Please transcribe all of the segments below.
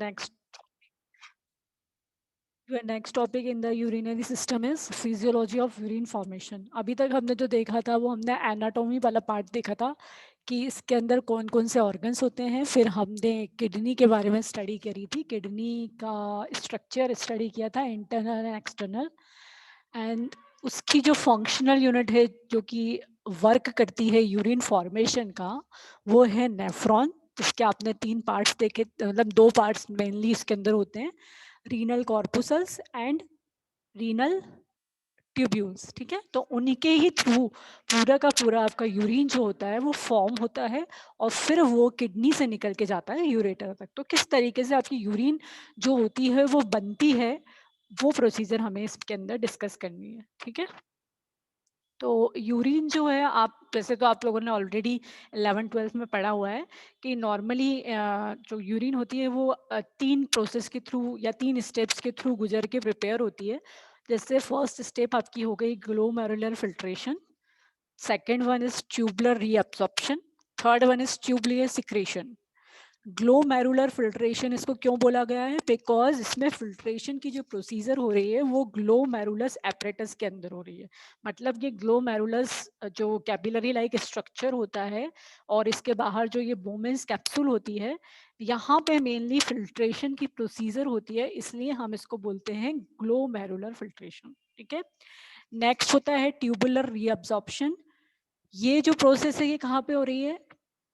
Next, your next topic in the urinary system is physiology of urine formation. अभी तक हमने जो देखा था वो हमने एनाटॉमी वाला पार्ट देखा था कि इसके अंदर कौन कौन से ऑर्गन्स होते हैं। फिर हमने किडनी के बारे में स्टडी करी थी, किडनी का स्ट्रक्चर स्टडी किया था, इंटरनल एंड एक्सटर्नल। एंड उसकी जो फंक्शनल यूनिट है जो कि वर्क करती है यूरिन फॉर्मेशन का, वो है नेफ्रॉन, जिसके आपने 3 पार्ट्स देखे, मतलब 2 पार्ट्स मेनली इसके अंदर होते हैं, रीनल कॉर्पुसल्स एंड रीनल ट्यूब्यूल्स। ठीक है, तो उनके ही थ्रू पूरा का पूरा आपका यूरिन जो होता है वो फॉर्म होता है और फिर वो किडनी से निकल के जाता है यूरेटर तक। तो किस तरीके से आपकी यूरिन जो होती है वो बनती है, वो प्रोसीजर हमें इसके अंदर डिस्कस करनी है। ठीक है, तो यूरिन जो है, आप वैसे तो आप लोगों ने ऑलरेडी 11th-12th में पढ़ा हुआ है कि नॉर्मली जो यूरिन होती है वो 3 प्रोसेस के थ्रू या 3 स्टेप्स के थ्रू गुजर के प्रिपेयर होती है। जैसे फर्स्ट स्टेप आपकी हो गई glomerular filtration, second one is tubular reabsorption, third one is tubular secretion. Glomerular filtration इसको क्यों बोला गया है? बिकॉज इसमें फिल्ट्रेशन की जो प्रोसीजर हो रही है वो ग्लोमेरुलस एपरेटस के अंदर हो रही है। मतलब ये ग्लोमेरुलस जो कैपिलरी लाइक स्ट्रक्चर होता है और इसके बाहर जो ये बोमेंस कैप्सूल होती है, यहाँ पे मेनली फिल्ट्रेशन की प्रोसीजर होती है, इसलिए हम इसको बोलते हैं ग्लोमेरुलर फिल्ट्रेशन। ठीक है, नेक्स्ट होता है ट्यूबुलर रीअब्सॉर्प्शन। ये जो प्रोसेस है ये कहाँ पे हो रही है?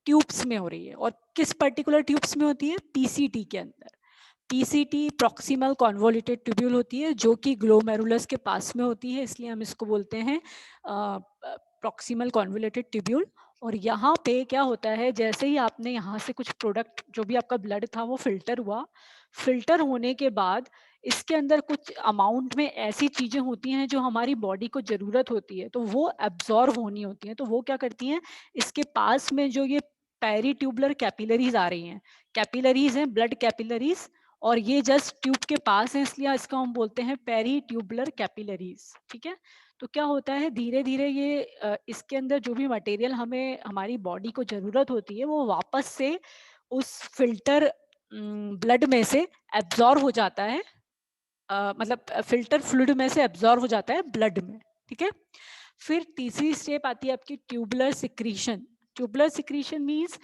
ट्यूब्स में हो रही है। और किस पर्टिकुलर ट्यूब्स में होती है? पीसीटी के अंदर। पीसीटी प्रॉक्सिमल कॉन्वोल्यूटेड ट्यूब्यूल होती है जो कि ग्लोमेरुलस के पास में होती है, इसलिए हम इसको बोलते हैं प्रॉक्सिमल कॉन्वोल्यूटेड ट्यूब्यूल। और यहाँ पे क्या होता है, जैसे ही आपने यहाँ से कुछ प्रोडक्ट, जो भी आपका ब्लड था वो फिल्टर हुआ, फिल्टर होने के बाद इसके अंदर कुछ अमाउंट में ऐसी चीजें होती हैं जो हमारी बॉडी को जरूरत होती है, तो वो एब्जॉर्व होनी होती हैं। तो वो क्या करती हैं, इसके पास में जो ये पेरीट्यूबुलर कैपिलरीज आ रही हैं, कैपिलरीज हैं ब्लड कैपिलरीज, और ये जस्ट ट्यूब के पास है, इसलिए इसका हम बोलते हैं पेरीट्यूबुलर कैपिलरीज। ठीक है, तो क्या होता है, धीरे धीरे ये इसके अंदर जो भी मटेरियल हमें हमारी बॉडी को जरूरत होती है वो वापस से उस फिल्टर ब्लड में से एब्जॉर्व हो जाता है, मतलब फिल्टर फ्लूइड में से एब्जॉर्व हो जाता है ब्लड में। ठीक है, फिर तीसरी स्टेप आती है आपकी tubular secretion. Tubular secretion means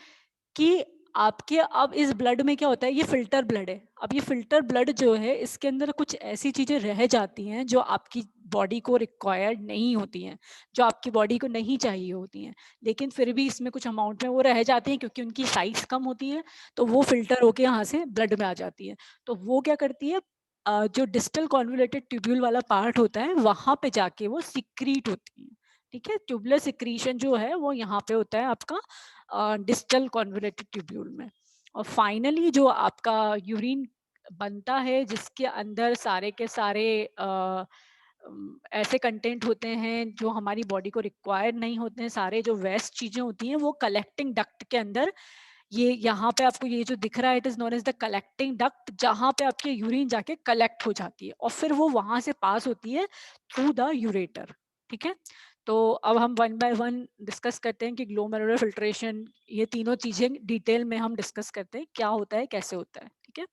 कि आपके अब इस ब्लड में क्या होता है, ये फिल्टर ब्लड है, अब ये फिल्टर ब्लड जो है इसके अंदर कुछ ऐसी चीजें रह जाती हैं जो आपकी बॉडी को रिक्वायर्ड नहीं होती हैं, जो आपकी बॉडी को नहीं चाहिए होती हैं, लेकिन फिर भी इसमें कुछ अमाउंट में वो रह जाती हैं क्योंकि उनकी साइज कम होती है, तो वो फिल्टर होके यहाँ से ब्लड में आ जाती है। तो वो क्या करती है, जो डिस्टल कॉन्वोल्यूटेड ट्यूब्यूल वाला पार्ट होता है वहां पे जाके वो सिक्रीट होती है। ठीक है, ट्यूबुलर सिक्रीशन जो है वो यहाँ पे होता है आपका डिस्टल कॉन्वोल्यूटेड ट्यूब्यूल में। और फाइनली जो आपका यूरिन बनता है जिसके अंदर सारे के सारे ऐसे कंटेंट होते हैं जो हमारी बॉडी को रिक्वायर नहीं होते हैं, सारे जो वेस्ट चीजें होती हैं वो कलेक्टिंग डक्ट के अंदर, ये यहाँ पे आपको ये जो दिख रहा है, it is known as the collecting duct, जहां पे आपकी यूरिन जाके कलेक्ट हो जाती है और फिर वो वहां से पास होती है थ्रू द यूरेटर। ठीक है, तो अब हम वन बाय वन डिस्कस करते हैं कि ग्लोमेरुलर फिल्ट्रेशन, ये तीनों चीजें डिटेल में हम डिस्कस करते हैं क्या होता है, कैसे होता है। ठीक है,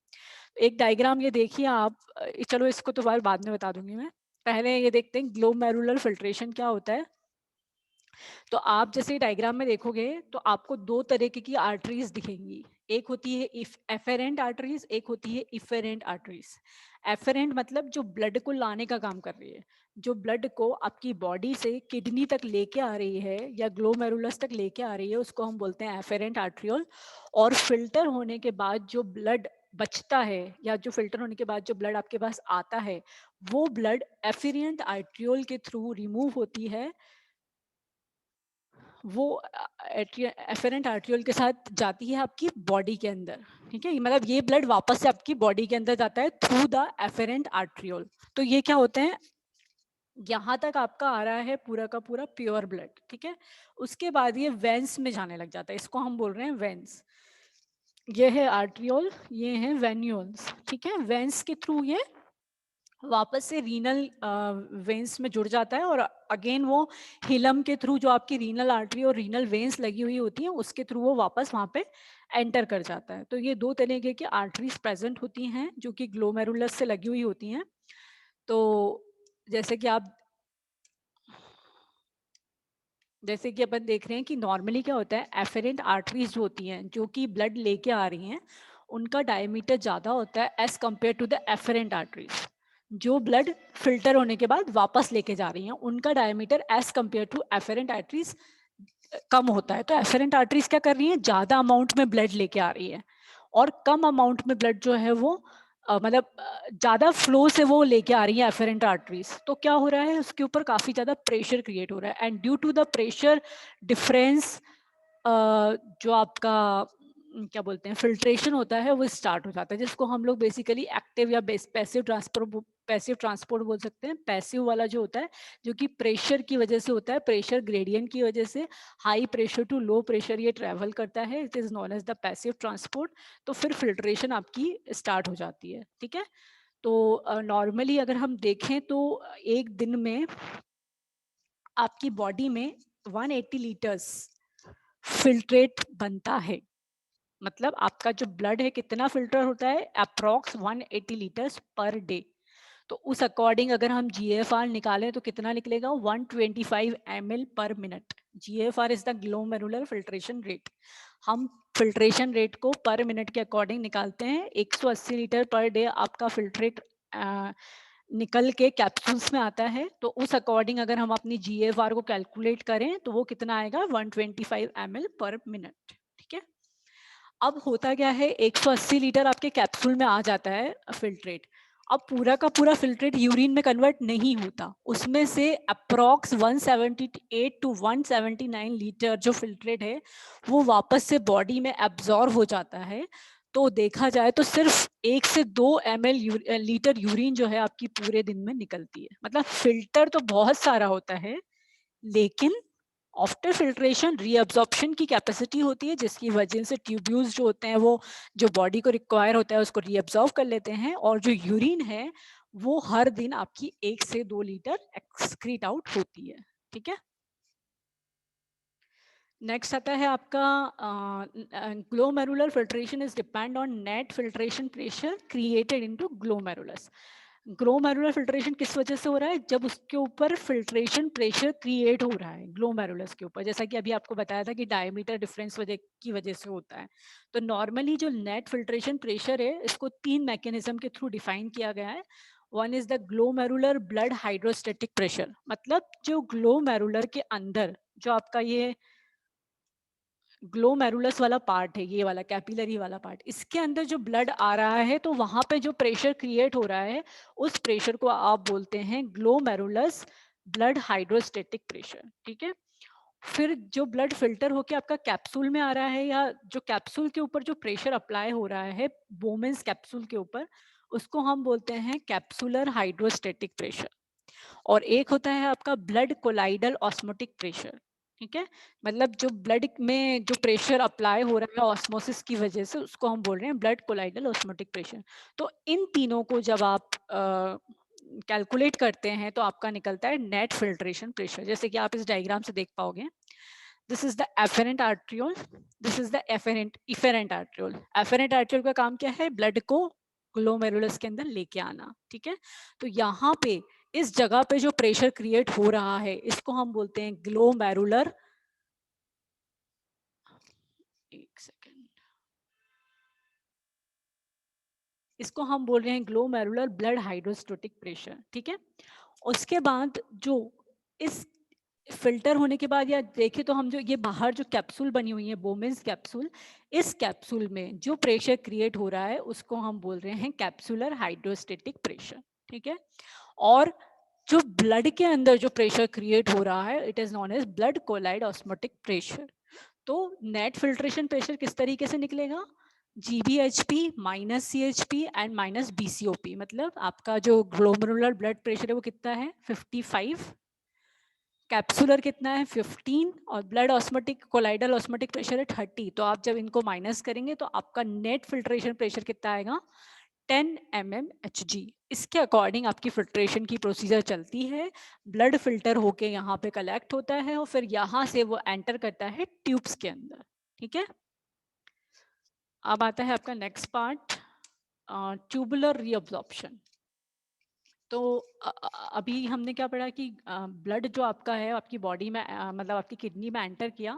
एक डायग्राम ये देखिए आप, चलो इसको तो बाद में बता दूंगी मैं, पहले ये देखते हैं ग्लोमेरुलर फिल्ट्रेशन क्या होता है। तो आप जैसे डायग्राम में देखोगे तो आपको 2 तरीके की आर्टरीज दिखेंगी, एक होती है एफेरेंट आर्टरीज, एक होती है इफेरेंट आर्टरीज। एफेरेंट मतलब जो ब्लड को लाने का काम कर रही है, जो ब्लड को आपकी बॉडी से किडनी तक लेके आ रही है या ग्लोमेरुलस तक लेके आ रही है, उसको हम बोलते हैं एफेरेंट आर्ट्रियोल। और फिल्टर होने के बाद जो ब्लड बचता है या जो फिल्टर होने के बाद जो ब्लड आपके पास आता है, वो ब्लड एफिरेंट आर्ट्रियोल के थ्रू रिमूव होती है, वो एफेरेंट आर्ट्रियोल के साथ जाती है आपकी बॉडी के अंदर। ठीक है, मतलब ये ब्लड वापस से आपकी बॉडी के अंदर जाता है थ्रू द एफेरेंट आर्ट्रियोल। तो ये क्या होते हैं, यहाँ तक आपका आ रहा है पूरा का पूरा प्योर ब्लड। ठीक है, उसके बाद ये वेंस में जाने लग जाता है, इसको हम बोल रहे हैं वेंस। ये है आर्ट्रियोल, ये है वेन्यूल्स। ठीक है, वेंस के थ्रू ये वापस से रीनल वेन्स में जुड़ जाता है और अगेन वो हिलम के थ्रू जो आपकी रीनल आर्टरी और रीनल वेन्स लगी हुई होती हैं उसके थ्रू वो वापस वहाँ पे एंटर कर जाता है। तो ये दो तरीके की आर्टरीज प्रेजेंट होती हैं जो कि ग्लोमेरुलस से लगी हुई होती हैं। तो जैसे कि आप जैसे कि अपन देख रहे हैं कि नॉर्मली क्या होता है, एफेरेंट आर्टरीज जो होती हैं जो कि ब्लड लेके आ रही हैं उनका डायमीटर ज़्यादा होता है as compare to the efferent arteries. जो ब्लड फिल्टर होने के बाद वापस लेके जा रही हैं उनका diameter as compare to efferent arteries कम होता है। तो एफेरेंट आर्टरीज क्या कर रही हैं, ज़्यादा अमाउंट में ब्लड लेके आ रही है और कम अमाउंट में ब्लड जो है वो मतलब ज़्यादा फ्लो से वो लेके आ रही है एफेरेंट आर्टरीज। तो क्या हो रहा है, उसके ऊपर काफ़ी ज़्यादा प्रेशर क्रिएट हो रहा है and due to the pressure difference जो आपका क्या बोलते हैं फिल्ट्रेशन होता है वो स्टार्ट हो जाता है, जिसको हम लोग बेसिकली एक्टिव या पैसिव ट्रांसपोर्ट बोल सकते हैं। पैसिव वाला जो होता है जो कि प्रेशर की वजह से होता है, प्रेशर ग्रेडियंट की वजह से high pressure to low pressure ये ट्रैवल करता है, it is known as the passive transport. तो फिर फिल्ट्रेशन आपकी स्टार्ट हो जाती है। ठीक है, तो नॉर्मली अगर हम देखें तो एक दिन में आपकी बॉडी में 180 लीटर्स फिल्ट्रेट बनता है। मतलब आपका जो ब्लड है कितना फिल्टर होता है, अप्रॉक्स 180 लीटर्स पर डे। तो उस अकॉर्डिंग अगर हम GFR निकालें तो कितना निकलेगा, 125 ml पर minute. GFR is the glomerular filtration rate. हम फिल्ट्रेशन रेट को पर मिनट के अकॉर्डिंग निकालते हैं। 180 लीटर पर डे आपका फिल्ट्रेट निकल के कैप्सूल्स में आता है। तो उस अकॉर्डिंग अगर हम अपनी GFR को कैलकुलेट करें तो वो कितना आएगा, 125 ml पर मिनट। ठीक है, अब होता क्या है, 180 लीटर आपके कैप्सूल में आ जाता है फिल्ट्रेट। अब पूरा का पूरा फिल्ट्रेट यूरिन में कन्वर्ट नहीं होता, उसमें से अप्रॉक्स 178 टू 179 लीटर जो फिल्ट्रेट है वो वापस से बॉडी में एब्जॉर्ब हो जाता है। तो देखा जाए तो सिर्फ 1 से 2 लीटर यूरिन जो है आपकी पूरे दिन में निकलती है। मतलब फिल्टर तो बहुत सारा होता है, लेकिन आफ्टर फिल्ट्रेशन रीअब्जॉर्प्शन की कैपेसिटी होती है जिसकी वजह से ट्यूब्यूल्स जो होते हैं वो जो बॉडी को रिक्वायर होता है उसको रीअब्जॉर्ब कर लेते हैं, और जो यूरिन है वो हर दिन आपकी 1 से 2 लीटर एक्सक्रीट आउट होती है। ठीक है, नेक्स्ट आता है आपका glomerular filtration is depend on net filtration pressure created into glomerulus. Glomerular filtration किस वजह से हो रहा है, जब उसके ऊपर फिल्ट्रेशन प्रेशर क्रिएट हो रहा है ग्लोमेरुलस के ऊपर, जैसा कि अभी आपको बताया था कि डायमीटर डिफरेंस की वजह से होता है। तो नॉर्मली जो नेट फिल्ट्रेशन प्रेशर है इसको 3 मैकेनिज्म के थ्रू डिफाइन किया गया है। One is the glomerular blood hydrostatic pressure, मतलब जो ग्लोमेरुलर के अंदर जो आपका ये ग्लोमेरुलस वाला पार्ट है, ये वाला कैपिलरी वाला पार्ट, इसके अंदर जो ब्लड आ रहा है तो वहां पे जो प्रेशर क्रिएट हो रहा है उस प्रेशर को आप बोलते हैं ग्लोमेरुलस ब्लड हाइड्रोस्टेटिक प्रेशर। ठीक है, फिर जो ब्लड फिल्टर होके आपका कैप्सूल में आ रहा है या जो कैप्सूल के ऊपर जो प्रेशर अप्लाई हो रहा है बोमेंस कैप्सूल के ऊपर, उसको हम बोलते हैं कैप्सुलर हाइड्रोस्टेटिक प्रेशर। और एक होता है आपका ब्लड कोलाइडल ऑस्मोटिक प्रेशर। ठीक है, मतलब जो ब्लड में जो प्रेशर अप्लाई हो रहा है ऑस्मोसिस की वजह से उसको हम बोल रहे हैं ब्लड कोलाइडल ऑस्मोटिक प्रेशर। तो इन तीनों को जब आप कैलकुलेट करते हैं तो आपका निकलता है नेट फिल्ट्रेशन प्रेशर, जैसे कि आप इस डायग्राम से देख पाओगे। This is the efferent arteriole, this is the efferent arteriole. Efferent arteriole का काम क्या है, ब्लड को ग्लोमेरुलस के अंदर लेके आना। ठीक है, तो यहाँ पे इस जगह पे जो प्रेशर क्रिएट हो रहा है इसको हम बोलते हैं ग्लोमेरुलर, एक सेकेंड, इसको हम बोल रहे हैं ग्लोमेरुलर ब्लड हाइड्रोस्टेटिक प्रेशर। ठीक है, उसके बाद जो इस फिल्टर होने के बाद या देखें तो हम जो ये बाहर जो कैप्सूल बनी हुई है बोमेंस कैप्सूल, इस कैप्सूल में जो प्रेशर क्रिएट हो रहा है उसको हम बोल रहे हैं कैप्सुलर हाइड्रोस्टेटिक प्रेशर। ठीक है, और जो ब्लड के अंदर जो प्रेशर क्रिएट हो रहा है it is known as blood colloid osmotic pressure. तो नेट फिल्ट्रेशन प्रेशर किस तरीके से निकलेगा, GBHP minus CHP and minus BCOP। मतलब आपका जो ग्लोमेरुलर ब्लड प्रेशर है वो कितना है 55, कैप्सुलर कितना है 15, और blood osmotic colloidal osmotic pressure है 30। तो आप जब इनको माइनस करेंगे तो आपका नेट फिल्ट्रेशन प्रेशर कितना आएगा 10 mmHg। इसके अकॉर्डिंग आपकी फिल्ट्रेशन की प्रोसीजर चलती है। ब्लड फिल्टर होके यहाँ पे कलेक्ट होता है और फिर यहाँ से वो एंटर करता है ट्यूब्स के अंदर। ठीक है, अब आता है आपका नेक्स्ट पार्ट, ट्यूबुलर रीअब्जॉर्प्शन। तो अभी हमने क्या पढ़ा कि ब्लड जो आपका है आपकी बॉडी में मतलब आपकी किडनी में एंटर किया,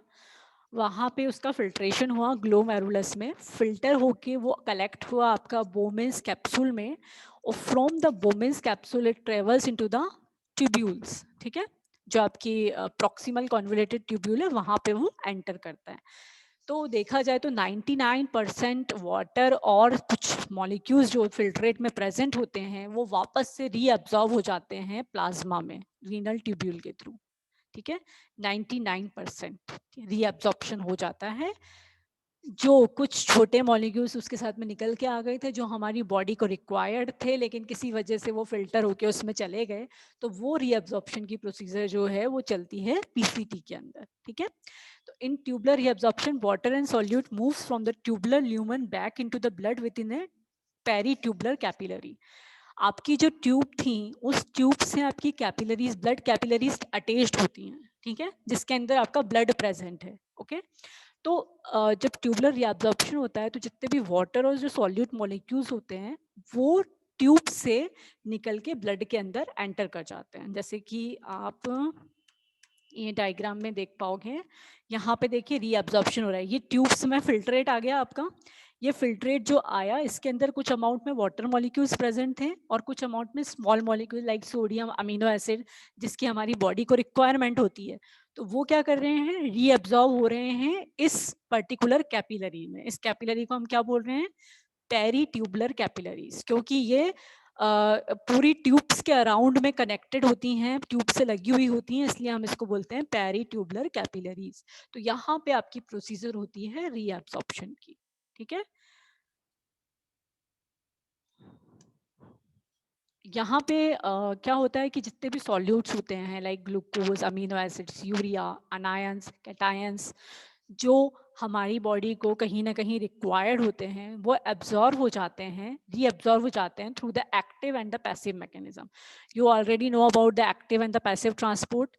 वहाँ पे उसका फिल्ट्रेशन हुआ ग्लोमेरुलस में, फिल्टर होके वो कलेक्ट हुआ आपका बोमेंस कैप्सूल में, और from the बोमेंस capsule it travels into the tubules. ठीक है, जो आपकी प्रॉक्सिमल कॉन्वोल्यूटेड ट्यूब्यूल है वहाँ पे वो एंटर करता है। तो देखा जाए तो 99% वाटर और कुछ मॉलिक्यूल्स जो फिल्ट्रेट में प्रेजेंट होते हैं वो वापस से रीअब्जॉर्ब हो जाते हैं प्लाज्मा में रीनल ट्यूब्यूल के थ्रू। ठीक है, 99% रीअब्जॉर्प्शन हो जाता है। जो कुछ छोटे मॉलिक्यूल्स उसके साथ में निकल के आ गए थे जो हमारी बॉडी को रिक्वायर्ड थे लेकिन किसी वजह से वो फिल्टर होके उसमें चले गए, तो वो रीअब्जॉर्प्शन की प्रोसीजर जो है वो चलती है पीसीटी के अंदर। ठीक है, तो in tubular reabsorption, water and solute moves from the tubular lumen back into the blood within a peritubular capillary. आपकी जो ट्यूब थी उस ट्यूब से आपकी कैपिलरीज, ब्लड कैपिलरीज अटैच्ड होती हैं। ठीक है, जिसके अंदर आपका ब्लड प्रेजेंट है। ओके, तो जब ट्यूबुलर रिएब्जॉर्प्शन होता है तो जितने भी वाटर और जो सॉल्यूट मॉलिक्यूल्स होते हैं वो ट्यूब से निकल के ब्लड के अंदर एंटर कर जाते हैं। जैसे कि आप ये डायग्राम में देख पाओगे, यहाँ पे देखिए रीअब्जॉर्प्शन हो रहा है, ये ट्यूब्स में फिल्ट्रेट आ गया आपका। ये फिल्ट्रेट जो आया इसके अंदर कुछ अमाउंट में वाटर मॉलिक्यूल्स प्रेजेंट थे और कुछ अमाउंट में small molecule like sodium, amino acid, जिसकी हमारी बॉडी को रिक्वायरमेंट होती है। तो वो क्या कर रहे हैं, रीअब्जॉर्ब हो रहे हैं इस पर्टिकुलर कैपिलरी में। इस कैपिलरी को हम क्या बोल रहे हैं, पेरी ट्यूबुलर कैपिलरीज, क्योंकि ये पूरी ट्यूब्स के अराउंड में कनेक्टेड होती हैं, ट्यूब से लगी हुई होती हैं, इसलिए हम इसको बोलते हैं पेरी ट्यूबुलर कैपिलरीज। तो यहाँ पे आपकी प्रोसीजर होती है रीअब्सॉर्प्शन की। ठीक है, यहाँ पे क्या होता है कि जितने भी सॉल्यूट्स होते हैं like glucose, amino acids, urea, anions, cations, जो हमारी बॉडी को कहीं ना कहीं रिक्वायर्ड होते हैं वो एब्जॉर्ब हो जाते हैं, रीअब्जॉर्ब हो जाते हैं through the active and the passive mechanism. You already know about the active and the passive transport.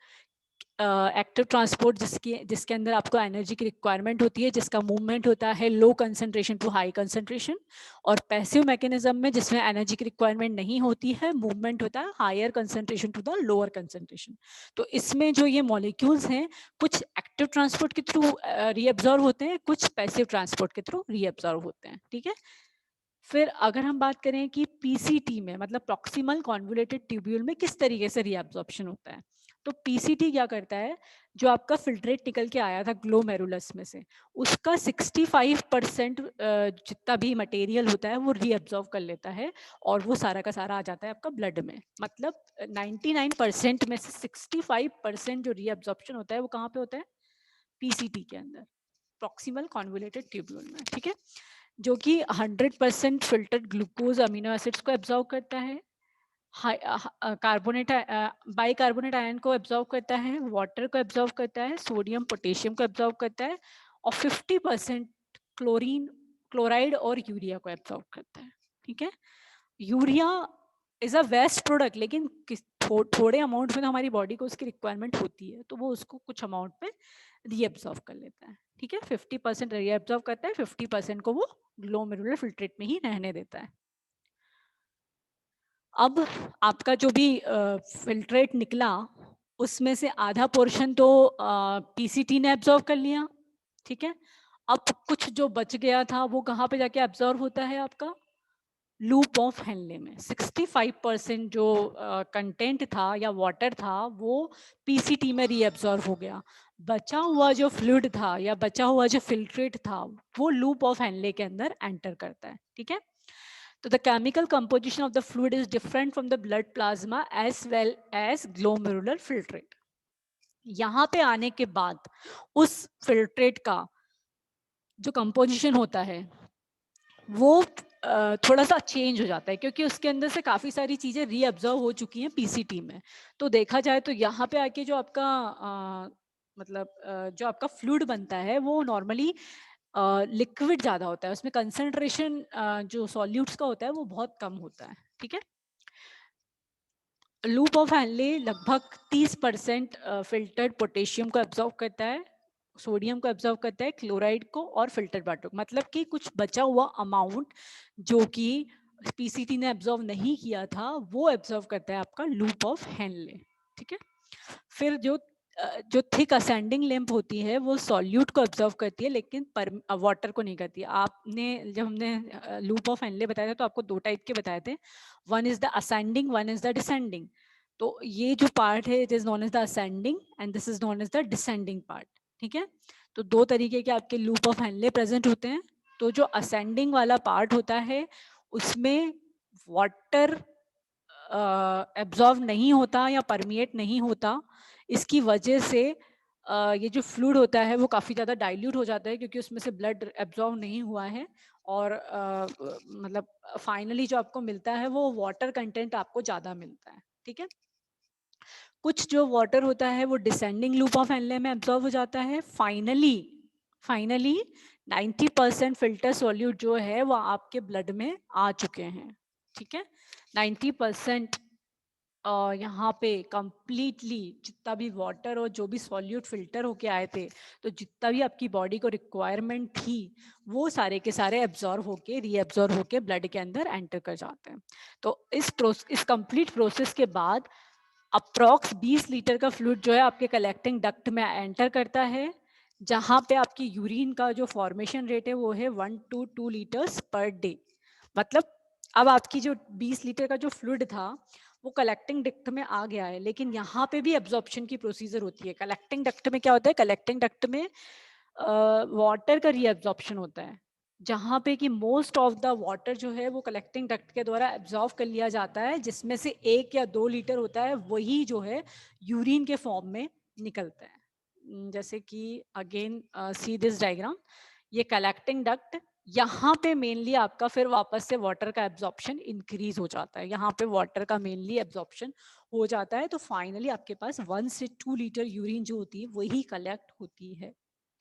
Active transport जिसके अंदर आपको एनर्जी की रिक्वायरमेंट होती है, जिसका मूवमेंट होता है low concentration to high concentration, और पैसिव मैकेनिज्म में जिसमें एनर्जी की रिक्वायरमेंट नहीं होती है, मूवमेंट होता है higher concentration to the lower concentration. तो इसमें जो ये मॉलिक्यूल्स हैं कुछ एक्टिव ट्रांसपोर्ट के थ्रू रीअब्जॉर्ब होते हैं, कुछ पैसिव ट्रांसपोर्ट के थ्रू रीअब्जॉर्ब होते हैं। ठीक है, फिर अगर हम बात करें कि पीसीटी में मतलब प्रॉक्सिमल कॉन्वोल्यूटेड ट्यूब्यूल में किस तरीके से रीअब्जॉर्प्शन होता है, तो पीसीटी क्या करता है, जो आपका फिल्ट्रेट निकल के आया था ग्लोमेरुलस में से, उसका 65% जितना भी मटेरियल होता है वो रीअब्जॉर्ब कर लेता है और वो सारा का सारा आ जाता है आपका ब्लड में। मतलब 99% में से 65% जो रीअब्जॉर्प्शन होता है वो कहाँ पे होता है, पीसीटी के अंदर, प्रॉक्सिमल कॉन्वोल्यूटेड ट्यूब्यूल में। ठीक है, जो कि 100% फिल्टर्ड ग्लूकोज, अमीनो एसिड्स को एब्जॉर्ब करता है, कार्बोनेट बाइकार्बोनेट आयन को एब्जॉर्ब करता है, वाटर को एब्जॉर्ब करता है, सोडियम पोटेशियम को एब्जॉर्ब करता है, और 50% क्लोरीन, क्लोराइड और यूरिया को एब्जॉर्ब करता है। ठीक है, urea is a waste product, लेकिन थोड़े अमाउंट में तो हमारी बॉडी को उसकी रिक्वायरमेंट होती है, तो वो उसको कुछ अमाउंट में रीअब्जॉर्ब कर लेता है। ठीक है, 50% रीअब्जॉर्ब करता है, 50% को वो ग्लोमेरुलर फिल्ट्रेट में ही रहने देता है। अब आपका जो भी फिल्ट्रेट निकला उसमें से आधा पोर्शन तो पीसीटी ने एब्जॉर्व कर लिया। ठीक है, अब कुछ जो बच गया था वो कहाँ पे जाके एब्जॉर्व होता है, आपका लूप ऑफ हेनले में। 65% जो कंटेंट था या वाटर था वो पीसीटी में रीअब्जॉर्व हो गया। बचा हुआ जो फ्लूइड था या बचा हुआ जो फिल्ट्रेट था वो लूप ऑफ हेनले के अंदर एंटर करता है। ठीक है, तो the chemical composition of the fluid is different from the blood plasma as well as glomerular filtrate. यहाँ पे आने के बाद उस फिल्ट्रेट का जो कंपोजिशन होता है वो थोड़ा सा चेंज हो जाता है, क्योंकि उसके अंदर से काफ़ी सारी चीज़ें रीअब्जॉर्व हो चुकी हैं पीसीटी में। तो देखा जाए तो यहाँ पे आके जो आपका मतलब जो आपका फ्लूइड बनता है वो नॉर्मली लिक्विड ज़्यादा होता है, उसमें कंसंट्रेशन जो सॉल्यूट्स का होता है वो बहुत कम होता है, ठीक है। लूप ऑफ हैनले लगभग 30% फिल्टर्ड पोटेशियम को एब्जॉर्व करता है, सोडियम को एब्जॉर्व करता है, क्लोराइड को और फिल्टर्ड वाटर को, मतलब कि कुछ बचा हुआ अमाउंट जो कि पीसीटी ने एब्जॉर्व नहीं किया था वो एब्जॉर्व करता है आपका लूप ऑफ हैनले, ठीक है। फिर जो थिक असेंडिंग लिम्फ होती है वो सॉल्यूट को एब्जॉर्व करती है लेकिन वाटर को नहीं करती। आपने जब हमने लूप ऑफ हैनले बताया था तो आपको दो टाइप के बताए थे, one is the ascending, one is the descending. तो ये जो पार्ट है it is known as the ascending and this is known as the descending part, ठीक है। तो दो तरीके के आपके लूप ऑफ हैनले प्रेजेंट होते हैं। तो जो असेंडिंग वाला पार्ट होता है उसमें वाटर एब्जॉर्व नहीं होता या परमिएट नहीं होता, इसकी वजह से ये जो फ्लूइड होता है वो काफ़ी ज़्यादा डाइल्यूट हो जाता है क्योंकि उसमें से ब्लड एब्जॉर्व नहीं हुआ है और मतलब फाइनली जो आपको मिलता है वो वाटर कंटेंट आपको ज़्यादा मिलता है, ठीक है। कुछ जो वाटर होता है वो डिसेंडिंग लूप ऑफ हैनले में एब्जॉर्व हो जाता है। फाइनली 90% फिल्टर सॉल्यूट जो है वो आपके ब्लड में आ चुके हैं, ठीक है। 90% यहाँ पे कंप्लीटली जितना भी वाटर और जो भी सॉल्यूट फिल्टर होके आए थे, तो जितना भी आपकी बॉडी को रिक्वायरमेंट थी वो सारे के सारे एब्जॉर्व होके रीएब्जॉर्व होके ब्लड के अंदर एंटर कर जाते हैं। तो इस कंप्लीट प्रोसेस के बाद अप्रॉक्स 20 लीटर का फ्लूइड जो है आपके कलेक्टिंग डक्ट में एंटर करता है, जहाँ पे आपकी यूरिन का जो फॉर्मेशन रेट है वो है 1 to 2 लीटर्स पर डे। मतलब अब आपकी जो 20 लीटर का जो फ्लूइड था वो कलेक्टिंग डक्ट में आ गया है, लेकिन यहाँ पे भी एब्जॉर्प्शन की प्रोसीजर होती है। कलेक्टिंग डक्ट में क्या होता है, कलेक्टिंग डक्ट में वाटर का रीएब्जॉर्प्शन होता है, जहाँ पे कि मोस्ट ऑफ द वाटर जो है वो कलेक्टिंग डक्ट के द्वारा एब्जॉर्व कर लिया जाता है, जिसमें से 1 या 2 लीटर होता है वही जो है यूरिन के फॉर्म में निकलता है। जैसे कि अगेन सी दिस डायग्राम, ये कलेक्टिंग डक्ट, यहाँ पे मेनली आपका फिर वापस से वाटर का एब्जॉर्प्शन इंक्रीज हो जाता है, यहाँ पे वाटर का मेनली एब्जॉर्प्शन हो जाता है। तो फाइनली आपके पास 1 से 2 लीटर यूरिन जो होती है वही कलेक्ट होती है,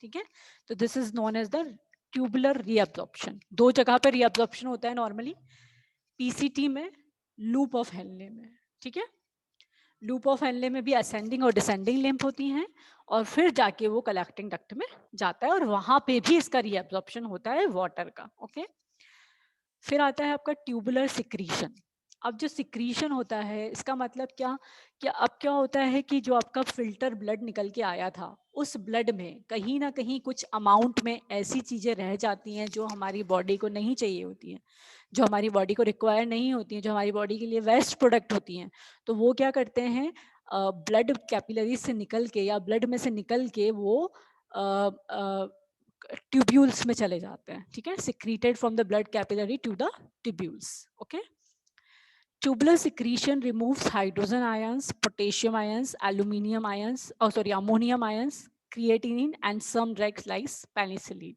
ठीक है। तो this is known as the tubular reabsorption. दो जगह पर रीअब्जॉर्प्शन होता है नॉर्मली, पीसीटी में, लूप ऑफ हेनले में, ठीक है। लूप ऑफ हेनले में भी असेंडिंग और डिसेंडिंग लिम्फ होती हैं और फिर जाके वो कलेक्टिंग डक्ट में जाता है और वहां पे भी इसका रीअब्जॉर्प्शन होता है वाटर का, ओके। फिर आता है आपका ट्यूबुलर सिक्रीशन। अब जो सिक्रीशन होता है इसका मतलब क्या, कि अब क्या होता है कि जो आपका फिल्टर ब्लड निकल के आया था उस ब्लड में कहीं ना कहीं कुछ अमाउंट में ऐसी चीज़ें रह जाती हैं जो हमारी बॉडी को नहीं चाहिए होती हैं, जो हमारी बॉडी को रिक्वायर नहीं होती हैं, जो हमारी बॉडी के लिए वेस्ट प्रोडक्ट होती हैं। तो वो क्या करते हैं, ब्लड कैपिलरी से निकल के या ब्लड में से निकल के वो ट्यूब्यूल्स में चले जाते हैं, ठीक है। Secreted from the blood capillary to the tubules, okay. Tubular secretion removes hydrogen ions, potassium ions, aluminium ions, ammonium ions, creatinine, and some drugs like penicillin.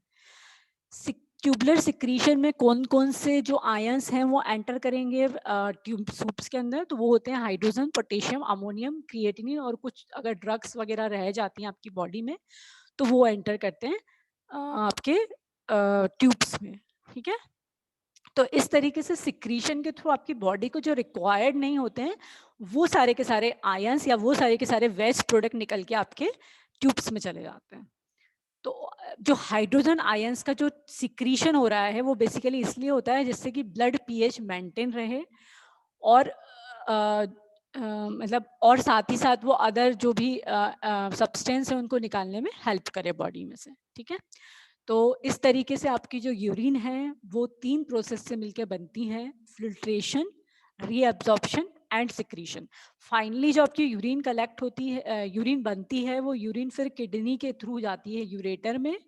Tubular secretion में कौन कौन से जो आयंस हैं वो एंटर करेंगे ट्यूब सूप्स के अंदर, तो वो होते हैं हाइड्रोजन, पोटेशियम, अमोनियम, क्रिएटिनिन और कुछ अगर ड्रग्स वगैरह रह जाती हैं आपकी बॉडी में तो वो एंटर करते हैं आपके ट्यूब्स में, ठीक है। तो इस तरीके से सिक्रीशन के थ्रू आपकी बॉडी को जो रिक्वायर्ड नहीं होते हैं वो सारे के सारे आयंस या वो सारे के सारे वेस्ट प्रोडक्ट निकल के आपके ट्यूब्स में चले जाते हैं। तो जो हाइड्रोजन आयंस का जो सिक्रीशन हो रहा है वो बेसिकली इसलिए होता है जिससे कि ब्लड पीएच मेंटेन रहे और मतलब और साथ ही साथ वो अदर जो भी सब्सटेंस है उनको निकालने में हेल्प करे बॉडी में से, ठीक है। तो इस तरीके से आपकी जो यूरिन है वो 3 प्रोसेस से मिलकर बनती है, filtration, reabsorption and secretion. Finally जो आपकी यूरिन कलेक्ट होती है, यूरिन बनती है, वो यूरिन फिर किडनी के थ्रू जाती है यूरेटर में,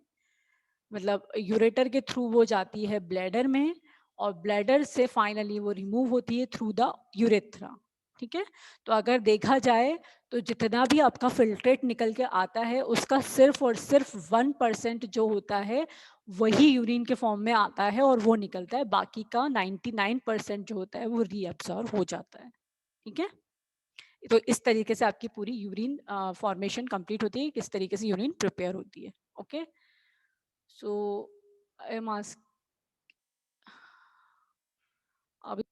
मतलब यूरेटर के थ्रू वो जाती है ब्लैडर में और ब्लैडर से फाइनली वो रिमूव होती है थ्रू द यूरेथ्रा, ठीक है। तो अगर देखा जाए तो जितना भी आपका फिल्ट्रेट निकल के आता है उसका सिर्फ और सिर्फ 1% जो होता है वही यूरिन के फॉर्म में आता है और वो निकलता है, बाकी का 99% जो होता है वो रीअब्सॉर्ब हो जाता है, ठीक है। तो इस तरीके से आपकी पूरी यूरिन फॉर्मेशन कंप्लीट होती है, किस तरीके से यूरिन प्रिपेयर होती है, ओके। सो मास्क अभी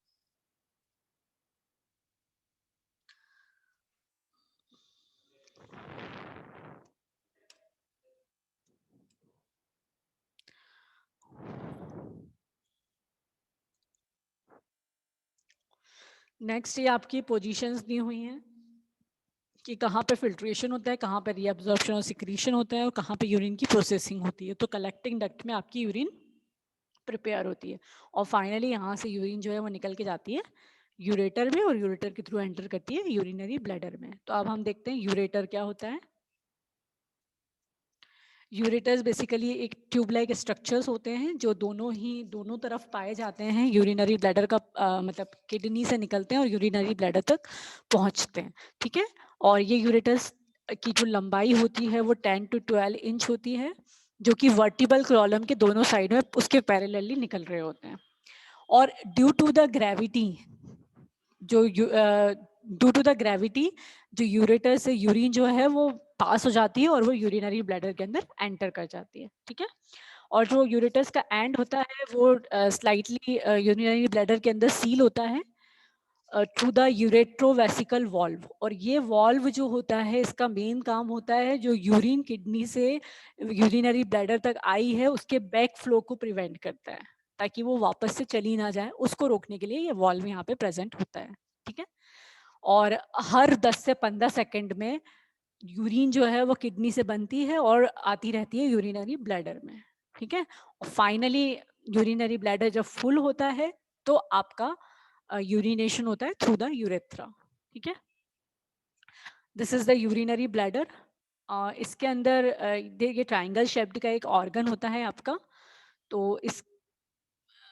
नेक्स्ट ये आपकी पोजीशंस दी हुई हैं कि कहाँ पे फिल्ट्रेशन होता है, कहाँ पे रीअब्जॉर्प्शन और सिक्रीशन होता है और कहाँ पे यूरिन की प्रोसेसिंग होती है। तो कलेक्टिंग डक्ट में आपकी यूरिन प्रिपेयर होती है और फाइनली यहाँ से यूरिन जो है वो निकल के जाती है यूरेटर में और यूरेटर के थ्रू एंटर करती है यूरिनरी ब्लैडर में। तो अब हम देखते हैं यूरेटर क्या होता है। यूरेटर्स बेसिकली एक ट्यूब लाइक स्ट्रक्चर्स होते हैं जो दोनों तरफ पाए जाते हैं यूरिनरी ब्लैडर का, मतलब किडनी से निकलते हैं और यूरिनरी ब्लैडर तक पहुंचते हैं। ठीक है, और ये यूरेटर्स की जो लंबाई होती है वो 10 to 12 इंच होती है, जो कि वर्टिबल कॉलम के दोनों साइड में उसके पैरेलली निकल रहे होते हैं। और ड्यू टू द ग्रेविटी जो ड्यू टू द ग्रेविटी जो यूरेटर से यूरिन जो है वो पास हो जाती है और वो यूरिनरी ब्लैडर के अंदर एंटर कर जाती है। ठीक है, और जो यूरेटर्स का एंड होता है वो स्लाइटली यूरिनरी ब्लैडर के अंदर सील होता है थ्रू द यूरेट्रोवेसिकल वॉल्व। और ये वॉल्व जो होता है इसका मेन काम होता है जो यूरिन किडनी से यूरिनरी ब्लैडर तक आई है उसके बैक फ्लो को प्रिवेंट करता है, ताकि वो वापस से चली ना जाए, उसको रोकने के लिए ये वॉल्व यहाँ पे प्रेजेंट होता है। ठीक है, और हर 10 से 15 सेकंड में यूरिन जो है वो किडनी से बनती है और आती रहती है यूरिनरी ब्लैडर में। ठीक है, फाइनली यूरिनरी ब्लैडर जब फुल होता है तो आपका यूरिनेशन होता है थ्रू द यूरेथ्रा। ठीक है, this is the urinary bladder. इसके अंदर देखिए ट्राइंगल शेप्ड का एक ऑर्गन होता है आपका। तो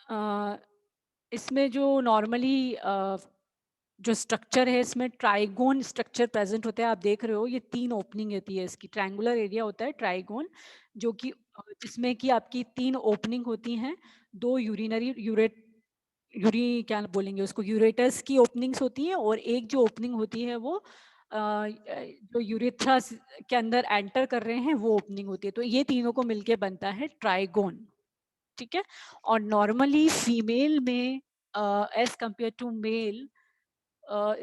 अ, इसमें जो नॉर्मली जो स्ट्रक्चर है इसमें ट्राइगोन स्ट्रक्चर प्रेजेंट होता है। आप देख रहे हो ये 3 ओपनिंग होती है, इसकी ट्रायंगुलर एरिया होता है ट्राइगोन, जो कि जिसमें कि आपकी 3 ओपनिंग होती हैं। 2 यूरिनरी यूरी क्या बोलेंगे उसको, यूरेटस की ओपनिंग्स होती हैं और एक जो ओपनिंग होती है वो जो यूरेथ्रा के अंदर एंटर कर रहे हैं वो ओपनिंग होती है। तो ये तीनों को मिलके बनता है ट्राइगोन। ठीक है, और नॉर्मली फीमेल में as compared to male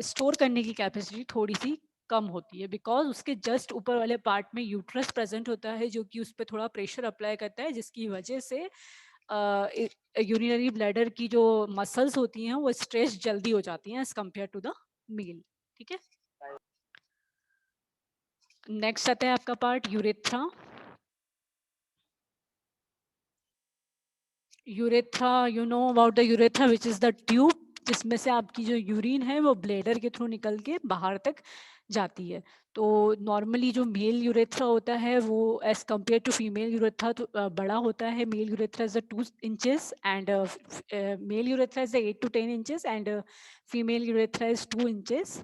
store करने की कैपेसिटी थोड़ी सी कम होती है, बिकॉज उसके जस्ट ऊपर वाले पार्ट में यूट्रस प्रेजेंट होता है जो कि उस पर थोड़ा प्रेशर अप्लाई करता है, जिसकी वजह से यूरिनरी ब्लैडर की जो मसल्स होती हैं वो स्ट्रेच जल्दी हो जाती हैं as compared to the male. ठीक है, नेक्स्ट आता है आपका part urethra. Urethra, you know about the urethra which is the tube जिसमें से आपकी जो यूरिन है वो ब्लेडर के थ्रू निकल के बाहर तक जाती है। तो नॉर्मली जो मेल यूरेथ्रा होता है वो as compared to female urethra तो बड़ा होता है। Male urethra is 2 inches and male urethra is 8 to 10 inches and female urethra is 2 inches.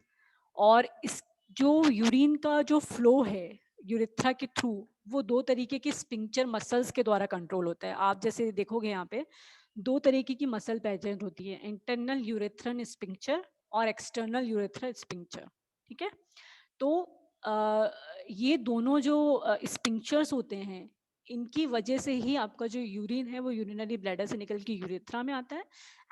और इस जो यूरिन का जो फ्लो है यूरेथ्रा के थ्रू वो 2 तरीके की स्पिंक्चर मसल्स के द्वारा कंट्रोल होता है। आप जैसे देखोगे यहाँ पे 2 तरीके की मसल प्रेजेंट होती है, इंटरनल यूरेथ्रन स्पिंक्चर और एक्सटर्नल यूरेथ्रा स्पिंक्चर। ठीक है, तो ये दोनों जो स्पिंक्चर्स होते हैं इनकी वजह से ही आपका जो यूरिन है वो यूरिनरी ब्लैडर से निकल के यूरेथ्रा में आता है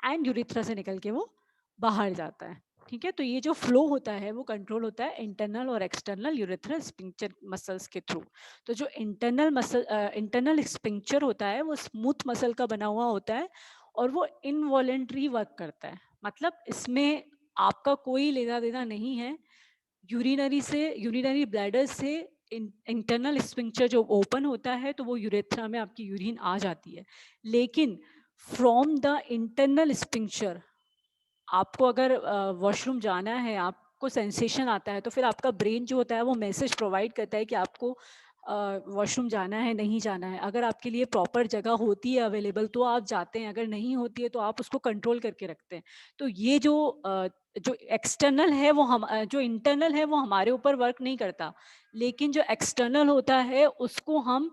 एंड यूरेथ्रा से निकल के वो बाहर जाता है। ठीक है, तो ये जो फ्लो होता है वो कंट्रोल होता है इंटरनल और एक्सटर्नल यूरेथ्रल स्पिंक्चर मसल्स के थ्रू। तो जो इंटरनल स्पिंक्चर होता है वो स्मूथ मसल का बना हुआ होता है और वो इनवॉलेंट्री वर्क करता है, मतलब इसमें आपका कोई लेना देना नहीं है। यूरिनरी ब्लैडर से इंटरनल स्पिंक्चर जो ओपन होता है तो वो यूरेथ्रा में आपकी यूरिन आ जाती है। लेकिन फ्रॉम द इंटरनल स्पिंक्चर आपको अगर वॉशरूम जाना है, आपको सेंसेशन आता है, तो फिर आपका ब्रेन जो होता है वो मैसेज प्रोवाइड करता है कि आपको वॉशरूम जाना है नहीं जाना है। अगर आपके लिए प्रॉपर जगह होती है अवेलेबल तो आप जाते हैं, अगर नहीं होती है तो आप उसको कंट्रोल करके रखते हैं। तो ये जो एक्सटर्नल है वो जो इंटरनल है वो हमारे ऊपर वर्क नहीं करता, लेकिन जो एक्सटर्नल होता है उसको हम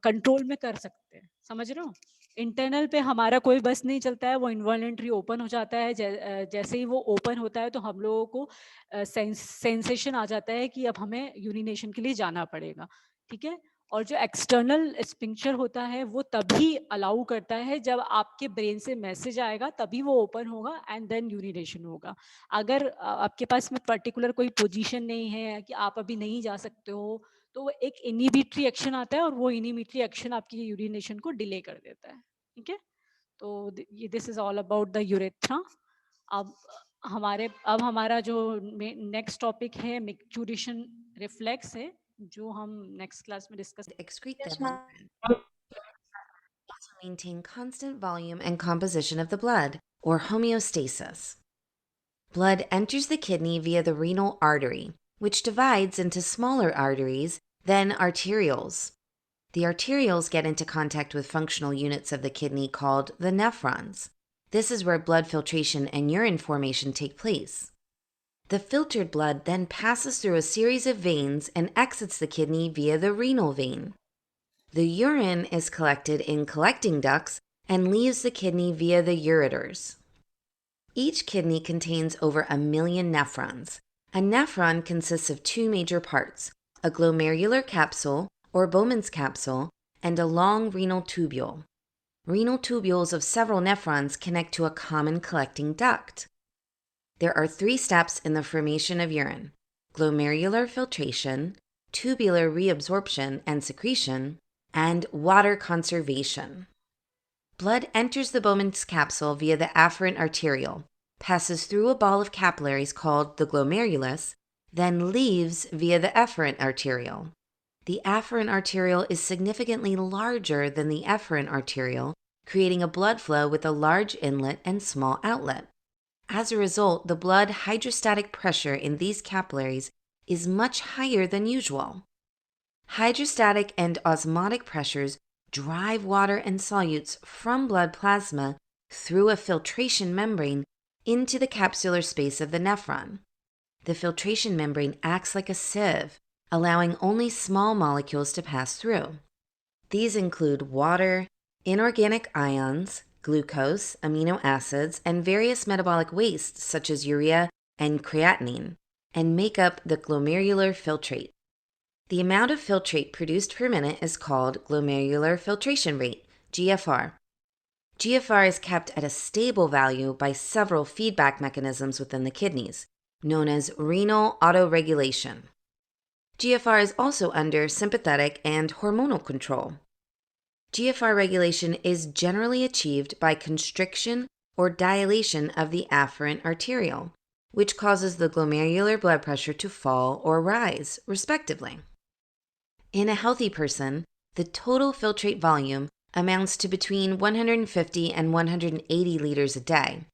कंट्रोल में कर सकते हैं। समझ रहे हो, इंटरनल पे हमारा कोई बस नहीं चलता है, वो इन्वॉलेंट्री ओपन हो जाता है। जैसे ही वो ओपन होता है तो हम लोगों को सेंसेशन आ जाता है कि अब हमें यूरिनेशन के लिए जाना पड़ेगा। ठीक है, और जो एक्सटर्नल स्पिंक्चर होता है वो तभी अलाउ करता है जब आपके ब्रेन से मैसेज आएगा, तभी वो ओपन होगा एंड देन यूरिनेशन होगा। अगर आपके पास में पर्टिकुलर कोई पोजीशन नहीं है कि आप अभी नहीं जा सकते हो, तो वो एक इनहिबिटरी एक्शन आता है और वो इनहिबिटरी एक्शन आपकी यूरिनेशन को डिले कर देता है। ठीक है, तो this is all about the urethra. अब अब हमारा जो नेक्स्ट टॉपिक है मिक्चुरेशन रिफ्लेक्स है, जो हम नेक्स्ट क्लास में discuss. Excrete them in urine. Also maintain constant volume and composition of the blood, or homeostasis. Blood enters the kidney via the renal artery, which divides into smaller arteries, then arterioles. The arterioles get into contact with functional units of the kidney called the nephrons. This is where blood filtration and urine formation take place. The filtered blood then passes through a series of veins and exits the kidney via the renal vein. The urine is collected in collecting ducts and leaves the kidney via the ureters. Each kidney contains over 1 million nephrons. A nephron consists of two major parts, a glomerular capsule, or Bowman's capsule, and a long renal tubule. Renal tubules of several nephrons connect to a common collecting duct. There are 3 steps in the formation of urine: glomerular filtration, tubular reabsorption and secretion, and water conservation. Blood enters the Bowman's capsule via the afferent arteriole, passes through a ball of capillaries called the glomerulus, then leaves via the efferent arteriole. The afferent arteriole is significantly larger than the efferent arteriole, creating a blood flow with a large inlet and small outlet. As a result, the blood hydrostatic pressure in these capillaries is much higher than usual. Hydrostatic and osmotic pressures drive water and solutes from blood plasma through a filtration membrane into the capsular space of the nephron. The filtration membrane acts like a sieve, allowing only small molecules to pass through. These include water, inorganic ions, glucose, amino acids, and various metabolic wastes such as urea and creatinine, and make up the glomerular filtrate. The amount of filtrate produced per minute is called glomerular filtration rate, GFR. GFR is kept at a stable value by several feedback mechanisms within the kidneys, known as renal autoregulation. GFR is also under sympathetic and hormonal control. GFR regulation is generally achieved by constriction or dilation of the afferent arteriole, which causes the glomerular blood pressure to fall or rise, respectively. In a healthy person, the total filtrate volume amounts to between 150 and 180 liters a day.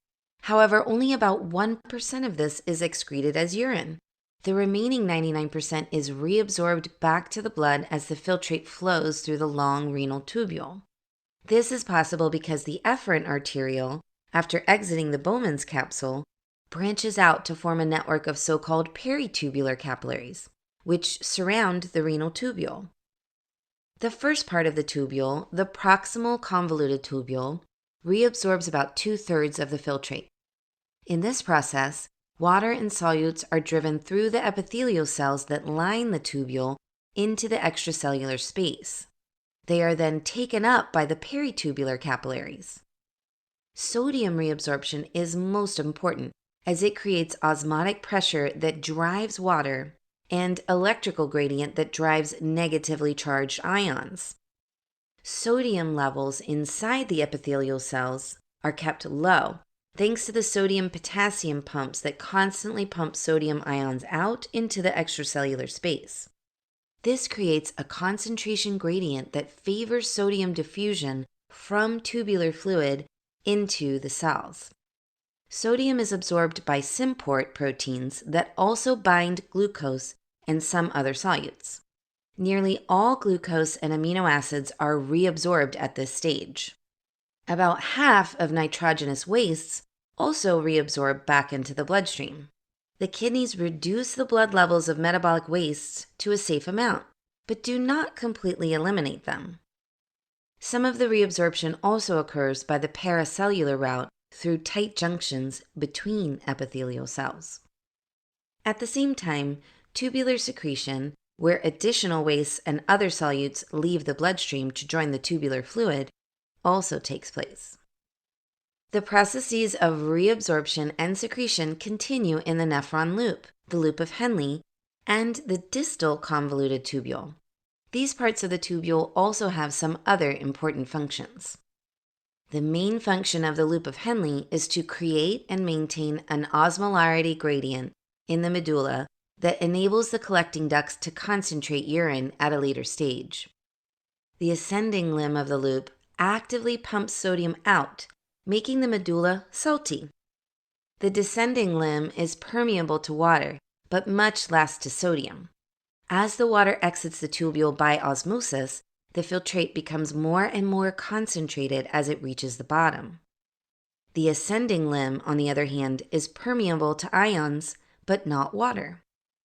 However, only about 1% of this is excreted as urine. The remaining 99% is reabsorbed back to the blood as the filtrate flows through the long renal tubule. This is possible because the efferent arteriole, after exiting the Bowman's capsule, branches out to form a network of so-called peritubular capillaries, which surround the renal tubule. The first part of the tubule, the proximal convoluted tubule, reabsorbs about 2/3 of the filtrate. In this process, water and solutes are driven through the epithelial cells that line the tubule into the extracellular space. They are then taken up by the peritubular capillaries. Sodium reabsorption is most important as it creates osmotic pressure that drives water and electrical gradient that drives negatively charged ions. Sodium levels inside the epithelial cells are kept low thanks to the sodium-potassium pumps that constantly pump sodium ions out into the extracellular space. This creates a concentration gradient that favors sodium diffusion from tubular fluid into the cells. Sodium is absorbed by symport proteins that also bind glucose and some other solutes. Nearly all glucose and amino acids are reabsorbed at this stage. About half of nitrogenous wastes also reabsorb back into the bloodstream. The kidneys reduce the blood levels of metabolic wastes to a safe amount, but do not completely eliminate them. Some of the reabsorption also occurs by the paracellular route through tight junctions between epithelial cells. At the same time, tubular secretion where additional wastes and other solutes leave the bloodstream to join the tubular fluid, also takes place. The processes of reabsorption and secretion continue in the nephron loop, the loop of Henle, and the distal convoluted tubule. These parts of the tubule also have some other important functions. The main function of the loop of Henle is to create and maintain an osmolarity gradient in the medulla that enables the collecting ducts to concentrate urine at a later stage. The ascending limb of the loop actively pumps sodium out, making the medulla salty. The descending limb is permeable to water, but much less to sodium. As the water exits the tubule by osmosis, the filtrate becomes more and more concentrated as it reaches the bottom. The ascending limb, on the other hand, is permeable to ions, but not water.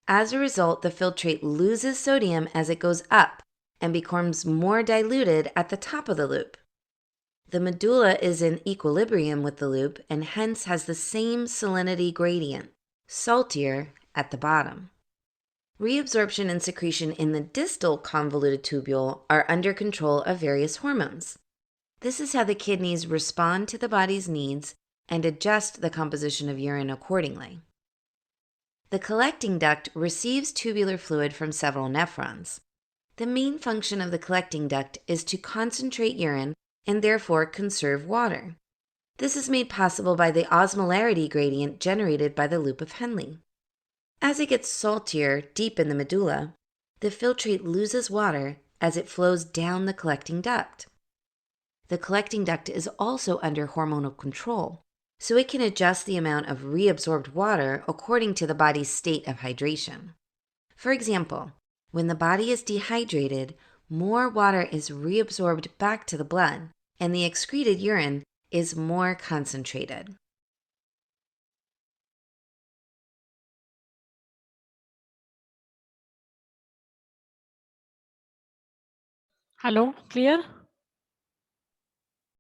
As a result, the filtrate loses sodium as it goes up and becomes more diluted at the top of the loop. The medulla is in equilibrium with the loop and hence has the same salinity gradient, saltier at the bottom. Reabsorption and secretion in the distal convoluted tubule are under control of various hormones. This is how the kidneys respond to the body's needs and adjust the composition of urine accordingly. The collecting duct receives tubular fluid from several nephrons. The main function of the collecting duct is to concentrate urine and therefore conserve water. This is made possible by the osmolarity gradient generated by the loop of Henle. As it gets saltier deep in the medulla, the filtrate loses water as it flows down the collecting duct. The collecting duct is also under hormonal control, so it can adjust the amount of reabsorbed water according to the body's state of hydration. For example, when the body is dehydrated, more water is reabsorbed back to the blood, and the excreted urine is more concentrated. Hello, clear?